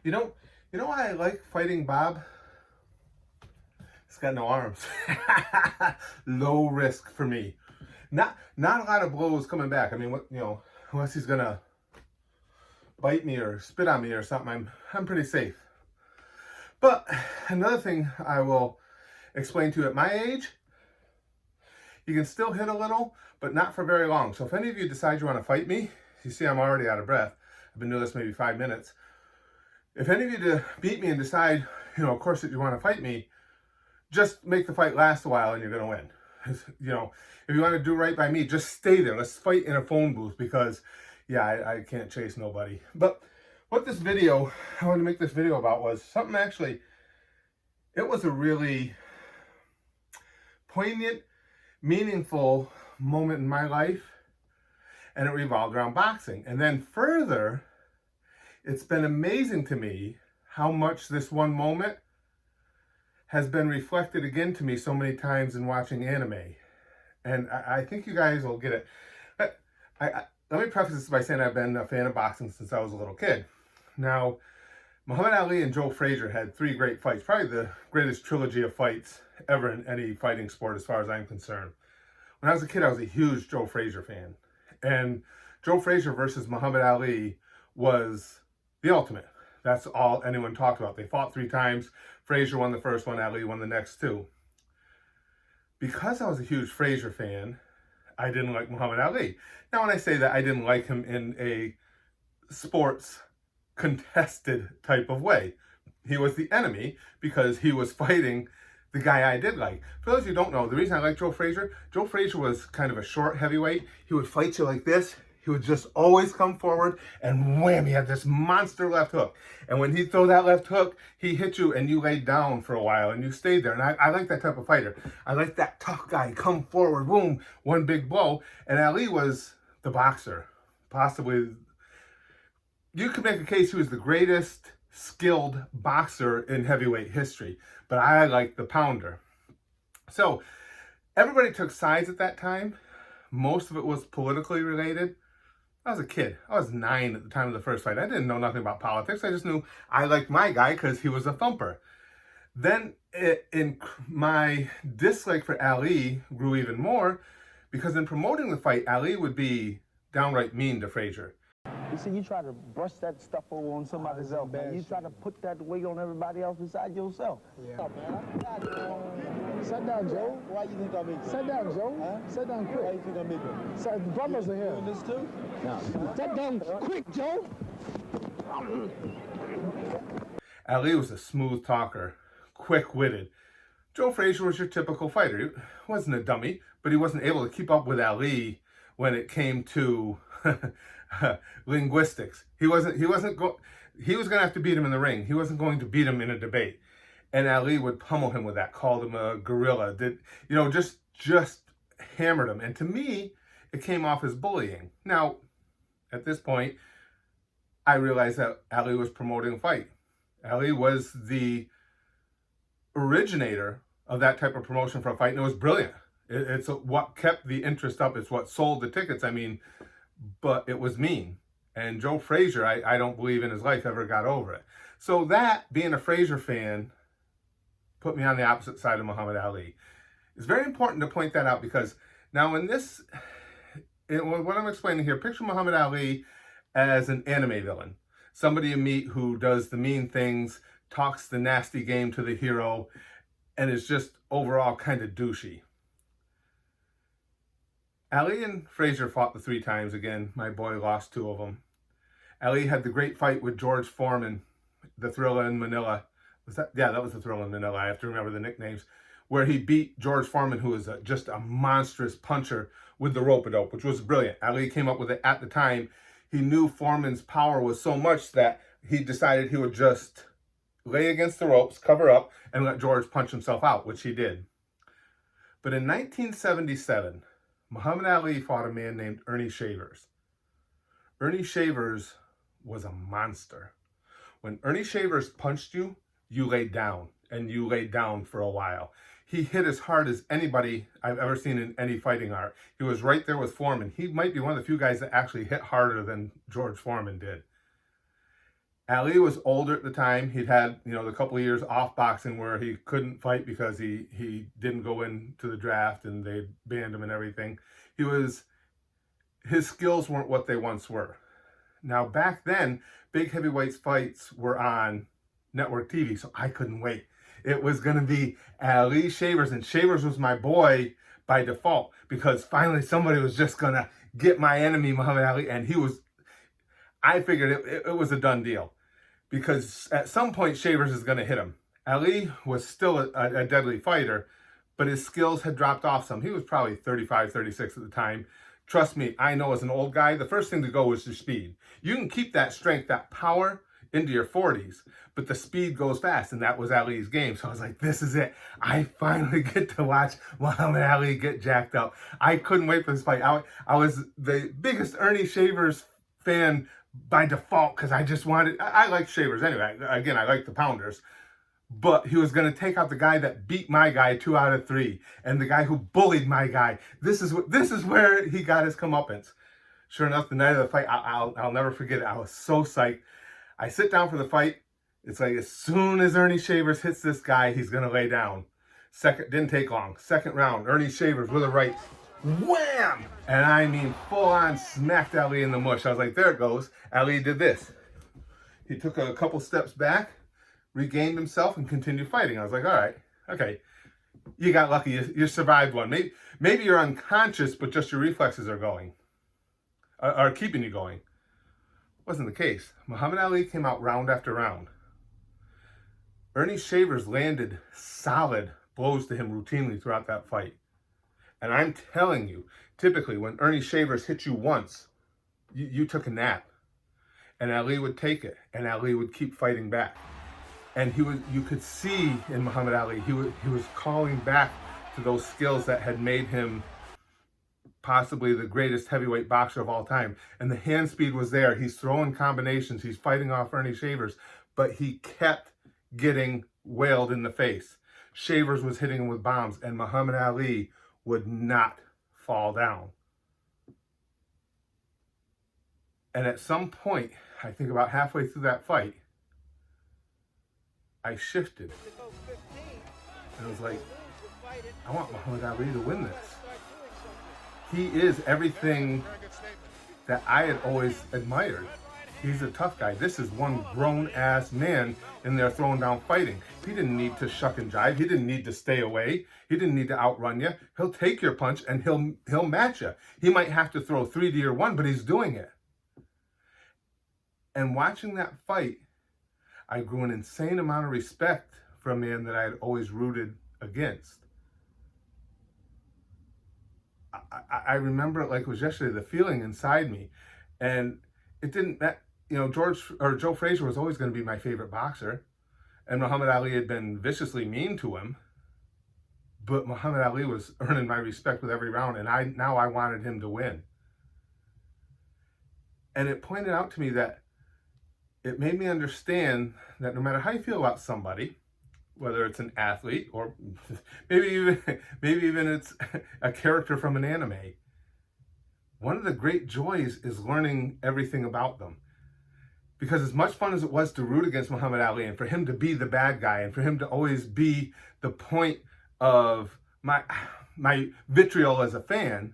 You know, you know why I like fighting Bob? He's got no arms. Low risk for me. Not a lot of blows coming back. I mean, what unless he's gonna bite me or spit on me or something, I'm pretty safe. But another thing I will explain to you, at my age, you can still hit a little, but not for very long. So if any of you decide you want to fight me, you see I'm already out of breath. I've been doing this maybe 5 minutes. If any of you beat me and decide, of course, that you want to fight me, just make the fight last a while and you're going to win. If you want to do right by me, just stay there. Let's fight in a phone booth because, yeah, I can't chase nobody. But what I wanted to make this video about was something actually, it was a really poignant, meaningful moment in my life, and it revolved around boxing. And then further, it's been amazing to me how much this one moment has been reflected again to me so many times in watching anime. And I think you guys will get it. But let me preface this by saying I've been a fan of boxing since I was a little kid. Now, Muhammad Ali and Joe Frazier had 3 great fights, probably the greatest trilogy of fights ever in any fighting sport as far as I'm concerned. When I was a kid, I was a huge Joe Frazier fan. And Joe Frazier versus Muhammad Ali was the ultimate. That's all anyone talked about. They fought 3 times. Frazier won the first one, Ali won the next 2. Because I was a huge Frazier fan, I didn't like Muhammad Ali. Now, when I say that, I didn't like him in a sports contested type of way. He was the enemy because he was fighting the guy I did like. For those of you who don't know, the reason I like Joe Frazier was kind of a short heavyweight. He would fight you like this. He would just always come forward and wham, he had this monster left hook. And when he'd throw that left hook, he hit you and you laid down for a while and you stayed there. And I like that type of fighter. I like that tough guy, come forward, boom, one big blow. And Ali was the boxer. Possibly, you could make a case he was the greatest skilled boxer in heavyweight history. But I like the pounder. So everybody took sides at that time. Most of it was politically related. I was a kid. I was 9 at the time of the first fight. I didn't know nothing about politics. I just knew I liked my guy because he was a thumper. Then my dislike for Ali grew even more because in promoting the fight, Ali would be downright mean to Frazier. You see, you try to brush that stuff over on somebody else, man. You try to put that weight on everybody else besides yourself. Yeah. Sit down, Joe. Why you think I'm making? Sit down, Joe. Huh? Sit down Why quick. you think I'm making? The brothers are here. Doing this too? No. Sit down quick, Joe. Ali was a smooth talker, quick-witted. Joe Frazier was your typical fighter. He wasn't a dummy, but he wasn't able to keep up with Ali when it came to linguistics. He was going to have to beat him in the ring. He wasn't going to beat him in a debate. And Ali would pummel him with that, called him a gorilla, just hammered him. And to me, it came off as bullying. Now, at this point, I realized that Ali was promoting a fight. Ali was the originator of that type of promotion for a fight, and it was brilliant. It's what kept the interest up. It's what sold the tickets. I mean, but it was mean. And Joe Frazier, I don't believe in his life ever got over it. So that, being a Frazier fan, put me on the opposite side of Muhammad Ali. It's very important to point that out because now what I'm explaining here, picture Muhammad Ali as an anime villain. Somebody you meet who does the mean things, talks the nasty game to the hero, and is just overall kind of douchey. Ali and Frazier fought the 3 times again. My boy lost 2 of them. Ali had the great fight with George Foreman, the Thrilla in Manila. That was the Thrilla in Manila. I have to remember the nicknames. Where he beat George Foreman, who was just a monstrous puncher, with the rope-a-dope, which was brilliant. Ali came up with it at the time. He knew Foreman's power was so much that he decided he would just lay against the ropes, cover up, and let George punch himself out, which he did. But in 1977, Muhammad Ali fought a man named Ernie Shavers. Ernie Shavers was a monster. When Ernie Shavers punched you, you laid down, and you laid down for a while. He hit as hard as anybody I've ever seen in any fighting art. He was right there with Foreman. He might be one of the few guys that actually hit harder than George Foreman did. Ali was older at the time. He'd had, the couple of years off boxing where he couldn't fight because he didn't go into the draft and they banned him and everything. His skills weren't what they once were. Now, back then, big heavyweights fights were on network TV, so I couldn't wait. It was going to be Ali Shavers, and Shavers was my boy by default because finally somebody was just going to get my enemy, Muhammad Ali, and I figured it was a done deal because at some point Shavers is going to hit him. Ali was still a deadly fighter, but his skills had dropped off some. He was probably 35, 36 at the time. Trust me, I know as an old guy, the first thing to go is your speed. You can keep that strength, that power into your 40s, but the speed goes fast, and that was Ali's game. So I was like, this is it. I finally get to watch Muhammad Ali get jacked up. I couldn't wait for this fight. I was the biggest Ernie Shavers fan by default because I like Shavers anyway. Again, I like the Pounders. But he was going to take out the guy that beat my guy 2 out of 3, and the guy who bullied my guy. This is where he got his comeuppance. Sure enough, the night of the fight, I'll never forget it. I was so psyched. I sit down for the fight. It's like as soon as Ernie Shavers hits this guy, he's going to lay down. Didn't take long. Second round, Ernie Shavers with a right. Wham! And I mean, full on smacked Ali in the mush. I was like, there it goes. Ali did this. He took a couple steps back, regained himself, and continued fighting. I was like, all right, okay. You got lucky. You survived one. Maybe you're unconscious, but just your reflexes are keeping you going. Wasn't the case. Muhammad Ali came out round after round. Ernie Shavers landed solid blows to him routinely throughout that fight. And I'm telling you, typically when Ernie Shavers hit you once, you took a nap. And Ali would take it, and Ali would keep fighting back. And you could see in Muhammad Ali, he was calling back to those skills that had made him possibly the greatest heavyweight boxer of all time. And the hand speed was there. He's throwing combinations. He's fighting off Ernie Shavers, but he kept getting whaled in the face. Shavers was hitting him with bombs, and Muhammad Ali would not fall down. And at some point, I think about halfway through that fight, I shifted. And I was like, I want Muhammad Ali to win this. He is everything that I had always admired. He's a tough guy. This is one grown-ass man in there throwing down fighting. He didn't need to shuck and jive. He didn't need to stay away. He didn't need to outrun you. He'll take your punch and he'll match you. He might have to throw 3 to your 1, but he's doing it. And watching that fight, I grew an insane amount of respect for a man that I had always rooted against. I remember it like it was yesterday, the feeling inside me. And it didn't, Joe Frazier was always going to be my favorite boxer. And Muhammad Ali had been viciously mean to him. But Muhammad Ali was earning my respect with every round. And now I wanted him to win. And it pointed out to me that it made me understand that no matter how you feel about somebody, whether it's an athlete or maybe even it's a character from an anime, one of the great joys is learning everything about them. Because as much fun as it was to root against Muhammad Ali and for him to be the bad guy and for him to always be the point of my vitriol as a fan,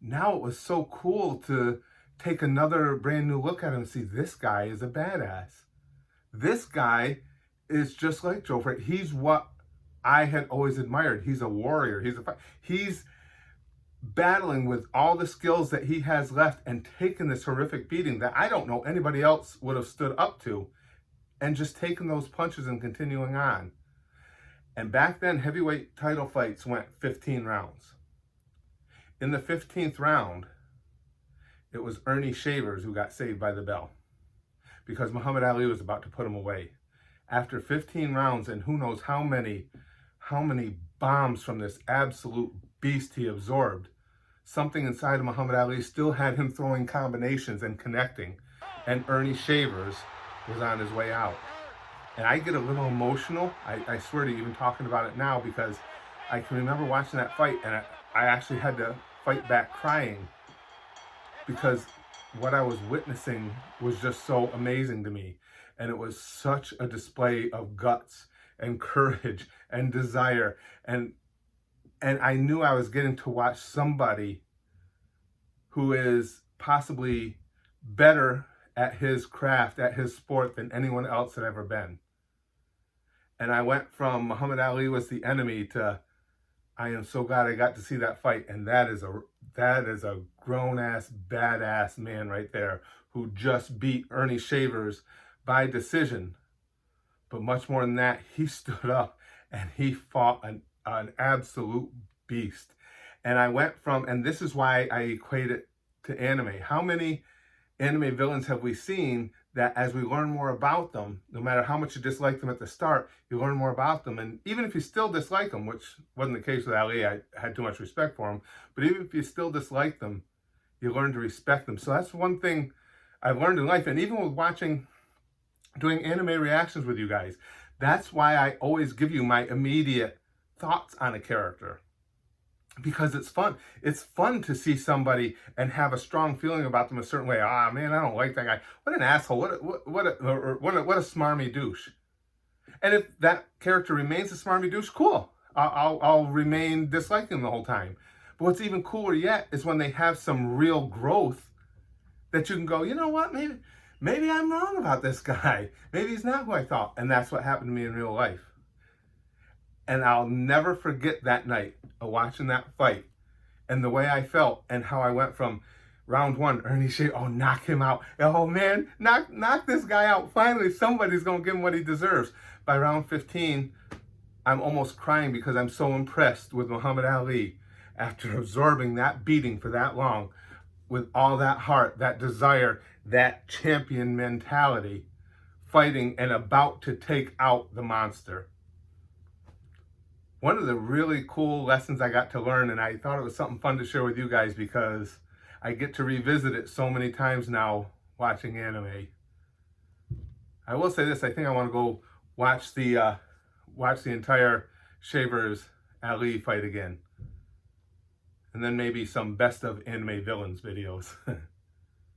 now it was so cool to take another brand new look at him and see this guy is a badass. This guy is just like Joe Frazier. He's what I had always admired. He's a warrior. He's battling with all the skills that he has left and taking this horrific beating that I don't know anybody else would have stood up to, and just taking those punches and continuing on. And back then, heavyweight title fights went 15 rounds. In the 15th round, it was Ernie Shavers who got saved by the bell because Muhammad Ali was about to put him away. After 15 rounds and who knows how many bombs from this absolute beast he absorbed, something inside of Muhammad Ali still had him throwing combinations and connecting, and Ernie Shavers was on his way out. And I get a little emotional, I swear to you, even talking about it now, because I can remember watching that fight and I actually had to fight back crying, because what I was witnessing was just so amazing to me. And it was such a display of guts and courage and desire. And I knew I was getting to watch somebody who is possibly better at his craft, at his sport, than anyone else had ever been. And I went from Muhammad Ali was the enemy to I am so glad I got to see that fight. And that is a grown-ass, badass man right there who just beat Ernie Shavers by decision. But much more than that, he stood up and he fought an absolute beast. And I went from, and this is why I equate it to anime. How many anime villains have we seen that as we learn more about them, no matter how much you dislike them at the start, you learn more about them. And even if you still dislike them, which wasn't the case with Ali, I had too much respect for him, but even if you still dislike them, you learn to respect them. So that's one thing I've learned in life. And even with doing anime reactions with you guys, that's why I always give you my immediate thoughts on a character. Because it's fun. It's fun to see somebody and have a strong feeling about them a certain way. Ah, man, I don't like that guy. What an asshole. What a smarmy douche. And if that character remains a smarmy douche, cool. I'll remain disliking them the whole time. But what's even cooler yet is when they have some real growth that you can go, you know what, maybe I'm wrong about this guy. Maybe he's not who I thought. And that's what happened to me in real life. And I'll never forget that night of watching that fight and the way I felt and how I went from round one, Ernie Shavers, oh, knock him out. Oh, man, knock this guy out. Finally, somebody's going to give him what he deserves. By round 15, I'm almost crying because I'm so impressed with Muhammad Ali after absorbing that beating for that long with all that heart, that desire, that champion mentality, fighting and about to take out the monster. One of the really cool lessons I got to learn, and I thought it was something fun to share with you guys because I get to revisit it so many times now watching anime. I will say this, I think I want to go watch the entire Shavers Ali fight again. And then maybe some best of anime villains videos.